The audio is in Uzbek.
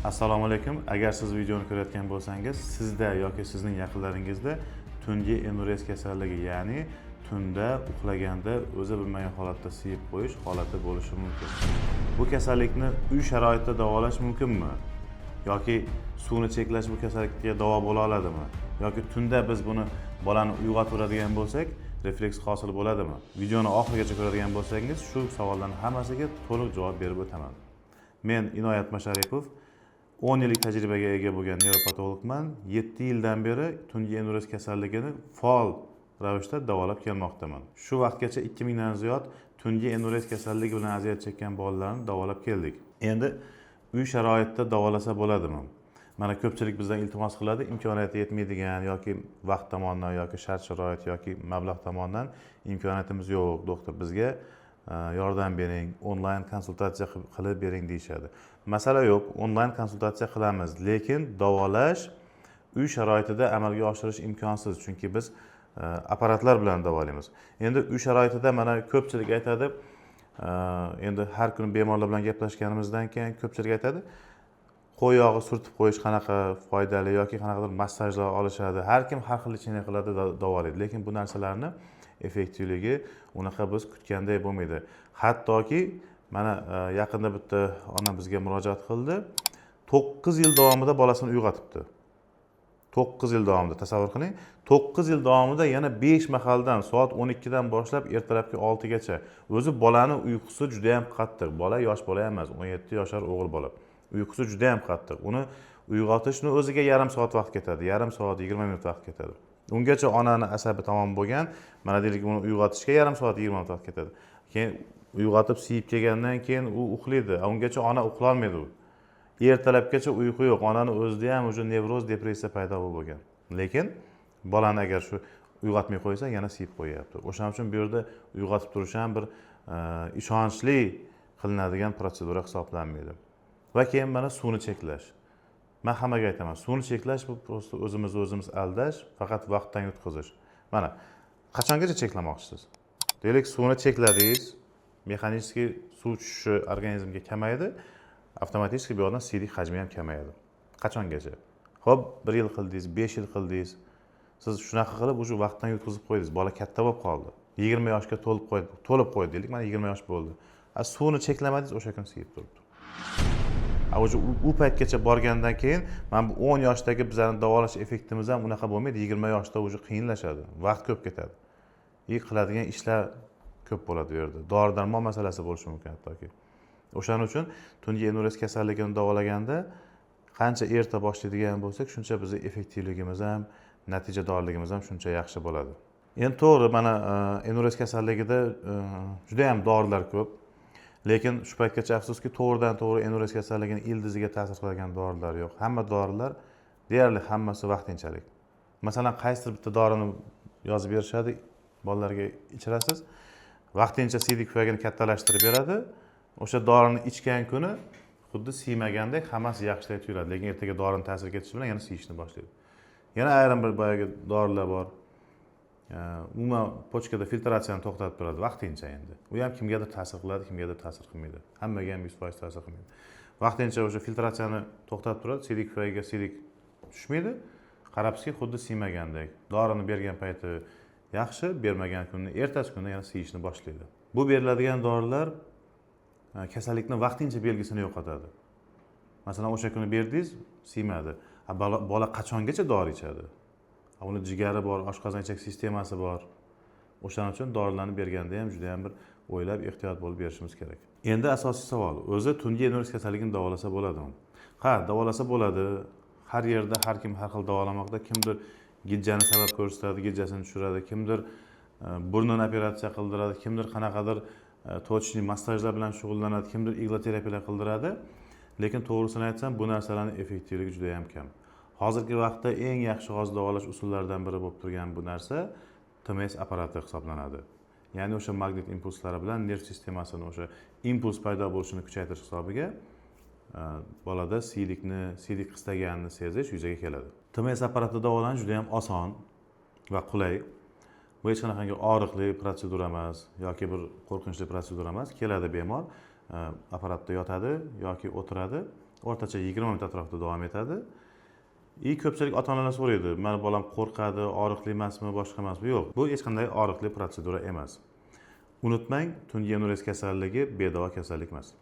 Assalomu alaykum. Agar siz videoni ko'rayotgan bo'lsangiz, sizda yoki sizning yaqinlaringizda tungi endurez kasalligi, ya'ni tunda uxlaganda o'zi bilmagan holatda siyib qo'yish holati bo'lishi mumkin. Bu kasallikni uy sharoitida davolash mumkinmi? Yoki suvni cheklash bu kasallikka davo bo'la oladimi? Yoki tunda biz buni bolani uyg'otib bo'lsak, refleks hosil bo'ladimi? Videoni oxirigacha ko'radigan bo'lsangiz, shu savollarning hammasiga to'liq javob berib o'taman. Men Inoyat Masharipov, 10 yillik tajribaga ega bo'lgan nevropatologman. 7 yildan beri tungi endurez kasalligini faol ravishda davolab kelmoqdaman. Shu vaqtgacha 2000 dan ziyod tungi endurez kasalligi bilan aziyat chekkan bolalarni davolab keldik. Endi uy sharoitida davolasa bo'ladimi? Mana ko'pchilik bizdan iltimos qiladi, imkoniyati yetmaydigan yoki vaqt tomonidan yoki shart-sharoit yoki mablag' tomonidan imkoniyatimiz yo'q, doktor bizga yordam bering, onlayn konsultatsiya qilib bering deyishadi. Masala yo'q, onlayn konsultatsiya qilamiz, lekin davolash uy sharoitida amalga oshirish imkonsiz, chunki biz apparatlar bilan davolaymiz. Endi uy sharoitida mana ko'pchilik aytadi, endi har kuni bemorlar bilan gaplashganimizdan keyin ko'pchilik aytadi, qo'y yog'i surtib qo'yish qanaqa foydali yoki qanaqadir massajlar olishadi. Har kim har xilini qiladi, davolaydi, lekin bu narsalarni effektivligi unaqa biz kutganday bo'lmaydi. Hattoki mana yaqinda bitta ona bizga murojaat qildi. 9 yil davomida bolasini uyg'otibdi. 9 yil davomida tasavvur qiling. 9 yil davomida yana 5 mahaldan soat 12 dan boshlab ertalabki 6 gacha. O'zi bolani uyqusi juda ham qattiq. Bola yosh bola emas, 17 yoshar o'g'il bola. Uyqusi juda ham qattiq. Uni uyg'otishni o'ziga yarim soat vaqt ketadi, yarim soat 20 minut vaqt ketadi. Ungacha onani asabi tamom bo'lgan, mana deylik uni uyg'otishga yarim soat 20 minut vaqt ketadi. Keyin uyg'otib siyib kelgandan keyin u uxlaydi. Ungacha ona uxlay olmaydi u. Ertalabgacha uyqu yo'q. Onani o'zida ham o'sha nevroz, depressiya paydo bo'lgan. Lekin bolani agar shu uyg'otmay qo'ysa, yana siyib qo'yapti. O'shaning uchun bu yerda uyg'otib turish ham bir ishonchli qilinadigan protsedura hisoblanmaydi. Va keyin mana suvni cheklash. Men hammaga aytaman, suvni cheklash bu prosta o'zimiz aldash, faqat vaqtdan yutqizish. Mana qachongacha cheklamoqchisiz? Deylik, suvni chekladingiz, mexanik suv tushishi organizmga kamaydi, avtomatik bu yerdan siydik hajmi ham kamayadi. Qachongacha? Xo'p, 1 yil qildingiz, 5 yil qildingiz. Siz shunaqa qilib o'sha vaqtdan yutqizib qo'ydingiz. Bola katta bo'lib qoldi. 20 yoshga to'lib qo'ydi deylik, mana 20 yosh bo'ldi. Suvni cheklamadingiz, o'sha kun siyib turibdi. U paytgacha borgandan keyin mana bu 10 yoshdagi bizning davolash effektimiz ham unaqa bo'lmaydi. 20 yoshda o'zi qiyinlashadi, vaqt ko'p ketadi. Qiladigan ishlar ko'p bo'ladi bu yerda. Dori-darmon masalasi bo'lishi mumkin hattoki. O'shaning uchun tungi endurez kasalligini davolaganda qancha erta boshlaydigan bo'lsak, shuncha bizning effektivligimiz ham, natijadorligimiz ham shuncha yaxshi bo'ladi. Endi to'g'ri, mana endurez kasalligida juda ham dorilar ko'p. Lekin shu paytgacha afsuski to'g'ridan-to'g'ri endurez kasalligining ildiziga ta'sir qiladigan dorilar yo'q. Hamma dorilar deyarli hammasi vaqtinchalik. Masalan, qaysidir bitta dorini yozib berishadi, bolalarga ichirasiz. Vaqtincha siydik tufayligini kattalashtirib beradi. O'sha dorini ichgan kuni xuddi siymagandek hammasi yaxshilab tuyuladi, lekin ertaga dorining ta'siri ketishi bilan yana siyishni boshlaydi. Yana ayrim bir boyagi dorilar bor. Umuman pochkada filtratsiyani to'xtatib turadi vaqtincha endi. U ham kimgadir ta'sir qiladi, kimgadir ta'sir qilmaydi. Hammaga ham 100% ta'sir qilmaydi. Vaqtincha o'sha filtratsiyani to'xtatib turadi, siydik tufayliga siydik tushmaydi. Qarabsizki, xuddi siymagandek. Dorini bergan payti yaxshi, bermagan kunni ertasi kuni yana siyishni boshlaydi. Bu beriladigan dorilar kasallikning vaqtincha belgisini yo'qotadi. Masalan, o'sha kuni berdingiz, siymadi. Bola qachongacha dori ichadi? Uni jigari bor, oshqozon-ichak sistemasi bor. O'shaning uchun dorilarni berganda ham juda ham bir o'ylab, ehtiyot bo'lib berishimiz kerak. Endi asosiy savol, o'zi tungi endurez kasalligini davolasa bo'ladimi? Ha, davolasa bo'ladi. Har yerda har kim har xil davolamoqda. Kimdir gijjani sabab ko'rsatadi, gijjasini tushiradi, kimdir burnini operatsiya qildiradi, kimdir qanaqadir tochni massajlar bilan shug'ullanadi, kimdir igla terapiyalar qildiradi. Lekin to'g'risini aytsam, bu narsalarning effektivligi juda ham kam. Hozirgi vaqtda eng yaxshi hozir davolash usullaridan biri bo'lib turgan bu narsa TMS apparati hisoblanadi. Ya'ni o'sha magnit impulslari bilan nerv sistemasini o'sha impuls paydo bo'lishini kuchaytirish hisobiga bolada siydik qistaganini sezish yuzaga keladi. TMS apparati davolanish juda ham oson va qulay. Bu hech qanaqangi og'riqli protsedura emas yoki bir qo'rqinchli protsedura emas. Keladi bemor, apparatda yotadi yoki o'tiradi. o'rtacha 20 minut atrofida davom etadi. Ko'pchilik ota-onalar so'raydi, "Meni bolam qo'rqadi, og'riqli emasmi, boshqa emasmi?" Yo'q, bu hech qanday og'riqli protsedura emas. Unutmang, tungi enurez kasalligi bedavo kasallik emas.